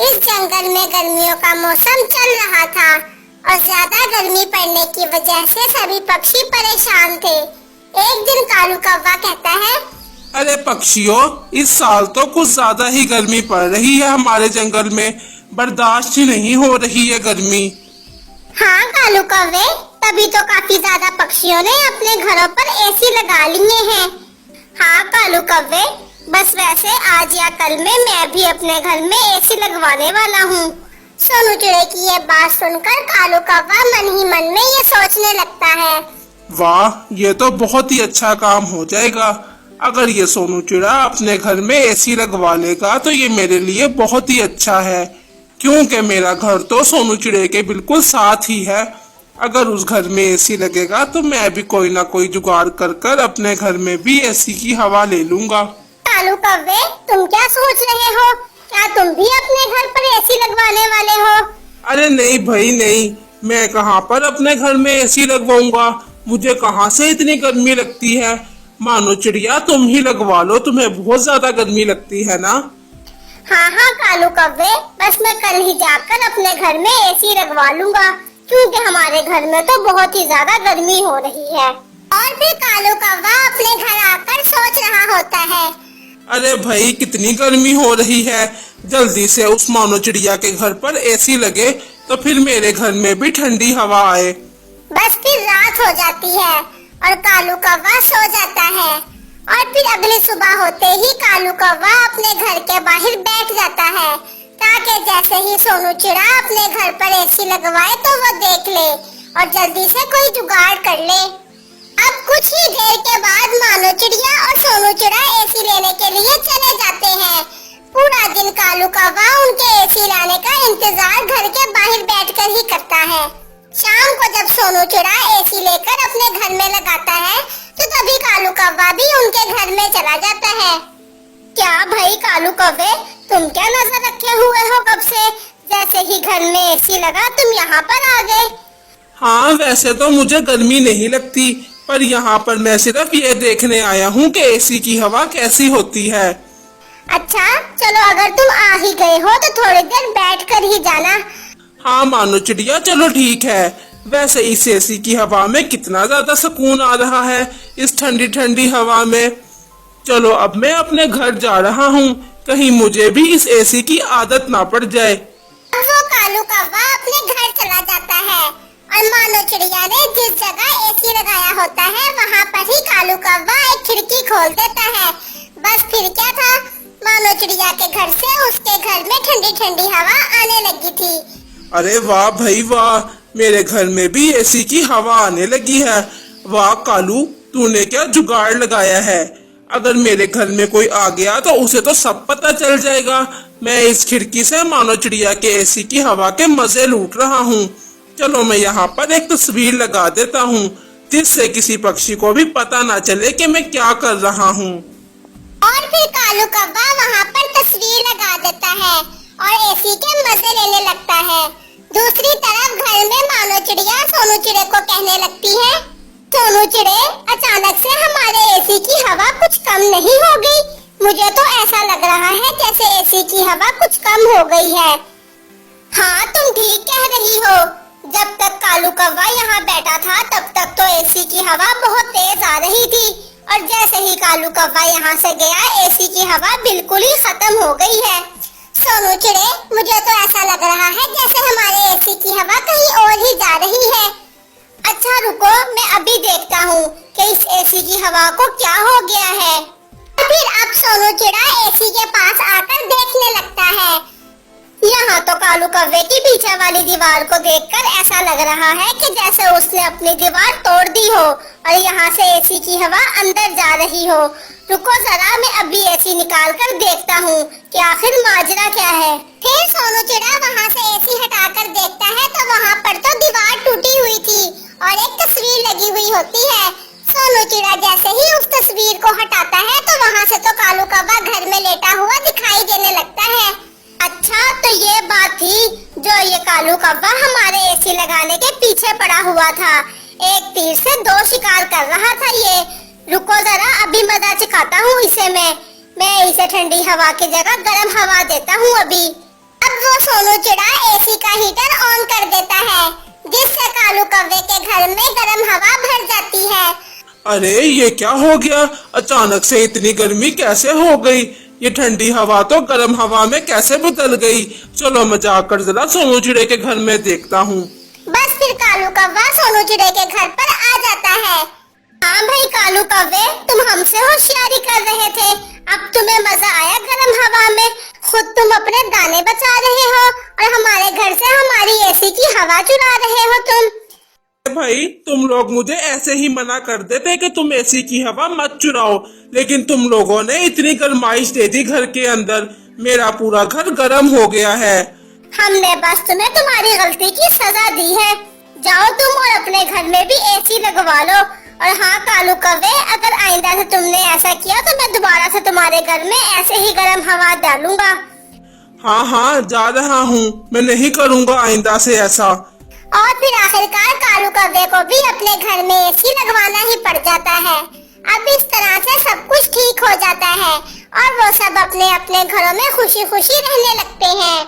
इस जंगल में गर्मियों का मौसम चल रहा था और ज्यादा गर्मी पड़ने की वजह से सभी पक्षी परेशान थे। एक दिन कालू कौवा कहता है, अरे पक्षियों, इस साल तो कुछ ज्यादा ही गर्मी पड़ रही है हमारे जंगल में। बर्दाश्त ही नहीं हो रही है गर्मी। हाँ कालू कौवे, तभी तो काफी ज्यादा पक्षियों ने अपने घरों पर एसी लगा लिए हैं। हाँ कालू कौवे, बस वैसे आज या कल में मैं भी अपने घर में एसी लगवाने वाला हूँ। सोनू चिड़े की ये बात सुनकर कालू कौवा मन ही मन में ये सोचने लगता है, वाह, ये तो बहुत ही अच्छा काम हो जाएगा। अगर ये सोनू चिड़ा अपने घर में एसी लगवा लेगा तो ये मेरे लिए बहुत ही अच्छा है, क्योंकि मेरा घर तो सोनू चिड़े के बिल्कुल साथ ही है। अगर उस घर में एसी लगेगा तो मैं भी कोई ना कोई जुगाड़ कर कर अपने घर में भी एसी की हवा ले लूंगा। कालू कौवे, तुम क्या सोच रहे हो? क्या तुम भी अपने घर पर एसी लगवाने वाले हो? अरे नहीं भाई नहीं, मैं कहाँ पर अपने घर में एसी लगवाऊंगा। मुझे कहाँ से इतनी गर्मी लगती है। मानो चिड़िया, तुम ही लगवा लो, तुम्हें बहुत ज्यादा गर्मी लगती है ना। हाँ हाँ कालू कौवे, बस मैं कल ही जाकर अपने घर में एसी लगवा लूंगा, क्योंकि हमारे घर में तो बहुत ही ज्यादा गर्मी हो रही है। और फिर कालू कौवा अपने घर आकर सोच रहा होता है, अरे भाई, कितनी गर्मी हो रही है। जल्दी से उस मानो चिड़िया के घर पर एसी लगे तो फिर मेरे घर में भी ठंडी हवा आए। बस फिर रात हो जाती है और कालू कौवा सो जाता है। और फिर अगली सुबह होते ही कालू कौवा अपने घर के बाहर बैठ जाता है, ताकि जैसे ही सोनू चिड़ा अपने घर पर एसी लगवाए तो वो देख ले और जल्दी से कोई जुगाड़ कर ले। अब कुछ ही देर के बाद मानो चिड़िया और सोनू चिड़ा एसी लेने के लिए चले जाते हैं। पूरा दिन कालू कौवा उनके एसी लाने का इंतजार घर के बाहर बैठकर ही करता है। शाम को जब सोनू चिड़ा एसी लेकर अपने घर में लगाता है तो तभी कालू कौवा भी उनके घर में चला जाता है। क्या भाई कालू कौवे, तुम क्या नजर रखे हुए हो कब से? जैसे ही घर में एसी लगा तुम यहाँ पर आ गए। हाँ, वैसे तो मुझे गर्मी नहीं लगती, पर यहाँ पर मैं सिर्फ ये देखने आया हूँ कि एसी की हवा कैसी होती है। अच्छा चलो, अगर तुम आ ही गए हो तो थोड़ी देर बैठ कर ही जाना। हाँ मानो चिड़िया, चलो ठीक है। वैसे इस एसी की हवा में कितना ज्यादा सुकून आ रहा है, इस ठंडी ठंडी हवा में। चलो अब मैं अपने घर जा रहा हूँ, कहीं मुझे भी इस एसी की आदत ना पड़ जाए। अब वो कालू कौवा अपने घर चला जाता है और मानो चिड़िया ने जिस जगह एसी लगाया होता है वहाँ पर ही कालू कौवा एक खिड़की खोल देता है। बस फिर क्या था, मानो चिड़िया के घर से उसके घर में ठंडी ठंडी हवा आने लगी थी। अरे वाह भाई वाह, मेरे घर में भी एसी की हवा आने लगी है। वाह कालू, तूने क्या जुगाड़ लगाया है। अगर मेरे घर में कोई आ गया तो उसे तो सब पता चल जाएगा। मैं इस खिड़की से मानो चिड़िया के एसी की हवा के मजे लूट रहा हूँ। चलो मैं यहाँ पर एक तस्वीर लगा देता हूँ, जिससे किसी पक्षी को भी पता ना चले कि मैं क्या कर रहा हूँ। और फिर कालू कौवा वहाँ पर तस्वीर लगा देता है और एसी के मजे लेने लगता है। दूसरी तरफ घर में मानो चिड़िया सोनू चिड़े को कहने लगती है, सोनू चिड़े, अचानक से हमारे एसी की हवा कुछ कम नहीं हो गई। मुझे तो ऐसा लग रहा है जैसे एसी की हवा कुछ कम हो गई है। हाँ तुम ठीक कह रही हो। जब तक कालू कौवा यहाँ बैठा था तब तक तो एसी की हवा बहुत तेज आ रही थी, और जैसे ही कालू कौवा यहाँ से गया एसी की हवा बिल्कुल ही खत्म हो गई है। सोनू चिड़े, मुझे तो ऐसा लग रहा है जैसे हमारे एसी की हवा कहीं और ही जा रही है। अच्छा रुको, मैं अभी देखता हूँ कि इस एसी की हवा को क्या हो गया है। फिर अब सोनू चिड़ा एसी के पास आकर देखने लगता है। यहाँ तो कालू कौवे की पीछे वाली दीवार को देखकर ऐसा लग रहा है कि जैसे उसने अपनी दीवार तोड़ दी हो और यहाँ से एसी की हवा अंदर जा रही हो। रुको जरा, मैं अभी एसी निकाल कर देखता हूँ कि आखिर माजरा क्या है। फिर सोनू चिड़ा वहाँ से एसी हटाकर देखता है तो वहाँ पर तो दीवार टूटी हुई थी और एक तस्वीर लगी हुई होती है। सोनू चिड़ा जैसे ही उस तस्वीर को हटाता है तो वहाँ से तो कालू कौवा घर में लेटा हुआ दिखाई देने लगता है। अच्छा तो ये बात थी जो ये कालू कौवा हमारे एसी लगाने के पीछे पड़ा हुआ था। एक तीर से दो शिकार कर रहा था ये। रुको जरा, अभी मजा चखाता हूँ इसे मैं इसे ठंडी हवा की जगह गर्म हवा देता हूँ अभी। अब वो सोनू चिड़ा एसी का हीटर ऑन कर देता है, जिससे कालू कौवे के घर में गर्म हवा भर जाती है। अरे ये क्या हो गया, अचानक से इतनी गर्मी कैसे हो गई? ये ठंडी हवा तो गर्म हवा में कैसे बदल गई? चलो मैं जाकर जरा सोनू चिड़े के घर में देखता हूँ। बस फिर कालू कौवा सोनू चिड़े के घर पर आ जाता है। हाँ भाई कालू कौवे, तुम हमसे होशियारी कर रहे थे, अब तुम्हें मजा आया गर्म हवा में। खुद तुम अपने दाने बचा रहे हो और हमारे घर से हमारी एसी की हवा चुरा रहे हो तुम। भाई तुम लोग मुझे ऐसे ही मना कर देते कि तुम एसी की हवा मत चुराओ, लेकिन तुम लोगों ने इतनी गर्माइश दे दी घर के अंदर, मेरा पूरा घर गर्म हो गया है। हमने बस तुम्हें तुम्हारी गलती की सजा दी है। जाओ तुम और अपने घर में भी एसी लगवा लो। और हाँ कालू कौवे, अगर आइंदा से तुमने ऐसा किया तो मैं दोबारा से तुम्हारे घर में ऐसे ही गर्म हवा डालूंगा। हाँ हाँ जा रहा हूँ, मैं नहीं करूँगा आइंदा से ऐसा। और फिर आखिरकार कालू कौवे को भी अपने घर में एसी लगवाना ही पड़ जाता है। अब इस तरह से सब कुछ ठीक हो जाता है और वो सब अपने अपने घरों में खुशी खुशी रहने लगते हैं।